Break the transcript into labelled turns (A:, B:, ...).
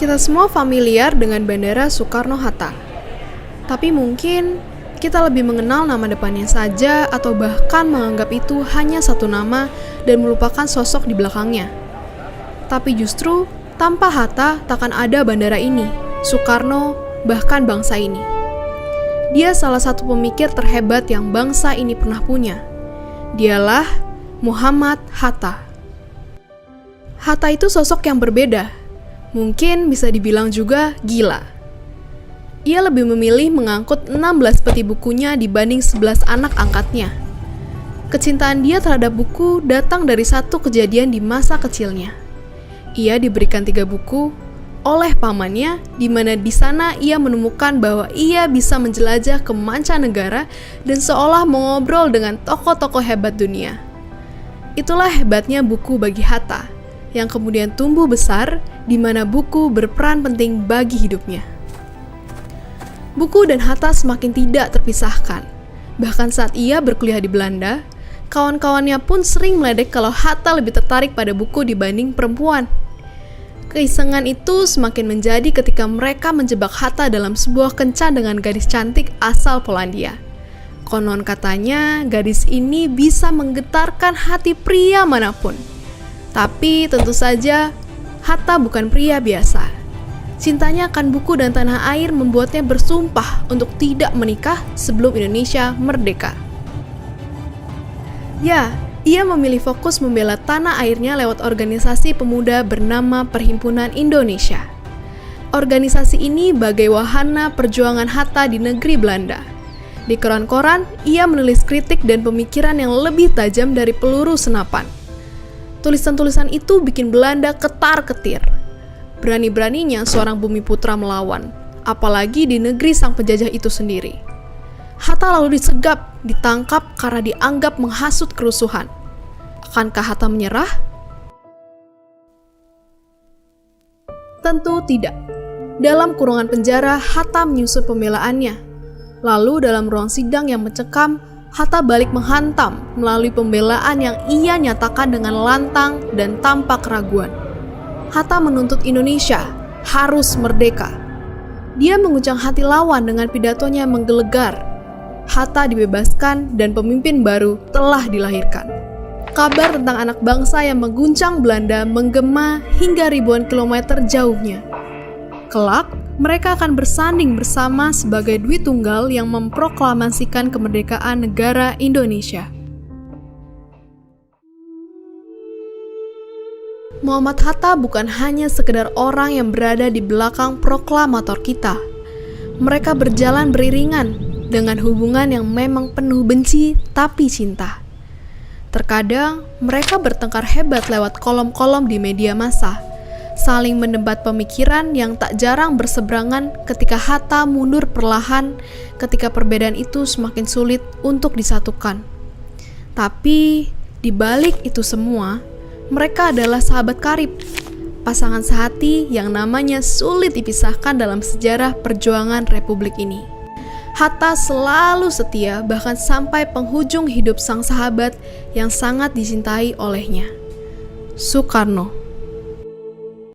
A: Kita semua familiar dengan Bandara Soekarno-Hatta. Tapi mungkin kita lebih mengenal nama depannya saja atau bahkan menganggap itu hanya satu nama dan melupakan sosok di belakangnya. Tapi justru tanpa Hatta takkan ada bandara ini, Soekarno, bahkan bangsa ini. Dia salah satu pemikir terhebat yang bangsa ini pernah punya. Dialah Muhammad Hatta. Hatta itu sosok yang berbeda. Mungkin bisa dibilang juga gila. Ia lebih memilih mengangkut 16 peti bukunya dibanding 11 anak angkatnya. Kecintaan dia terhadap buku datang dari satu kejadian di masa kecilnya. Ia diberikan 3 buku oleh pamannya, di mana di sana ia menemukan bahwa ia bisa menjelajah ke mancanegara dan seolah mengobrol dengan tokoh-tokoh hebat dunia. Itulah hebatnya buku bagi Hatta, yang kemudian tumbuh besar, di mana buku berperan penting bagi hidupnya. Buku dan Hatta semakin tidak terpisahkan. Bahkan saat ia berkuliah di Belanda, kawan-kawannya pun sering meledek kalau Hatta lebih tertarik pada buku dibanding perempuan. Keisengan itu semakin menjadi ketika mereka menjebak Hatta dalam sebuah kencan dengan gadis cantik asal Polandia. Konon katanya, gadis ini bisa menggetarkan hati pria manapun. Tapi tentu saja, Hatta bukan pria biasa. Cintanya akan buku dan tanah air membuatnya bersumpah untuk tidak menikah sebelum Indonesia merdeka. Ya, ia memilih fokus membela tanah airnya lewat organisasi pemuda bernama Perhimpunan Indonesia. Organisasi ini bagai wahana perjuangan Hatta di negeri Belanda. Di koran-koran, ia menulis kritik dan pemikiran yang lebih tajam dari peluru senapan. Tulisan-tulisan itu bikin Belanda ketar-ketir. Berani-beraninya seorang Bumiputra melawan, apalagi di negeri sang penjajah itu sendiri. Hatta lalu disegap, ditangkap karena dianggap menghasut kerusuhan. Akankah Hatta menyerah? Tentu tidak. Dalam kurungan penjara, Hatta menyusun pembelaannya. Lalu dalam ruang sidang yang mencekam, Hatta balik menghantam melalui pembelaan yang ia nyatakan dengan lantang dan tanpa keraguan. Hatta menuntut Indonesia harus merdeka. Dia mengguncang hati lawan dengan pidatonya yang menggelegar. Hatta dibebaskan dan pemimpin baru telah dilahirkan. Kabar tentang anak bangsa yang mengguncang Belanda menggema hingga ribuan kilometer jauhnya. Kelak, mereka akan bersanding bersama sebagai Dwi Tunggal yang memproklamasikan kemerdekaan negara Indonesia. Muhammad Hatta bukan hanya sekedar orang yang berada di belakang proklamator kita. Mereka berjalan beriringan dengan hubungan yang memang penuh benci tapi cinta. Terkadang mereka bertengkar hebat lewat kolom-kolom di media massa, saling mendebat pemikiran yang tak jarang berseberangan ketika Hatta mundur perlahan ketika perbedaan itu semakin sulit untuk disatukan. Tapi di balik itu semua, mereka adalah sahabat karib, pasangan sehati yang namanya sulit dipisahkan dalam sejarah perjuangan Republik ini. Hatta selalu setia bahkan sampai penghujung hidup sang sahabat yang sangat dicintai olehnya, Soekarno.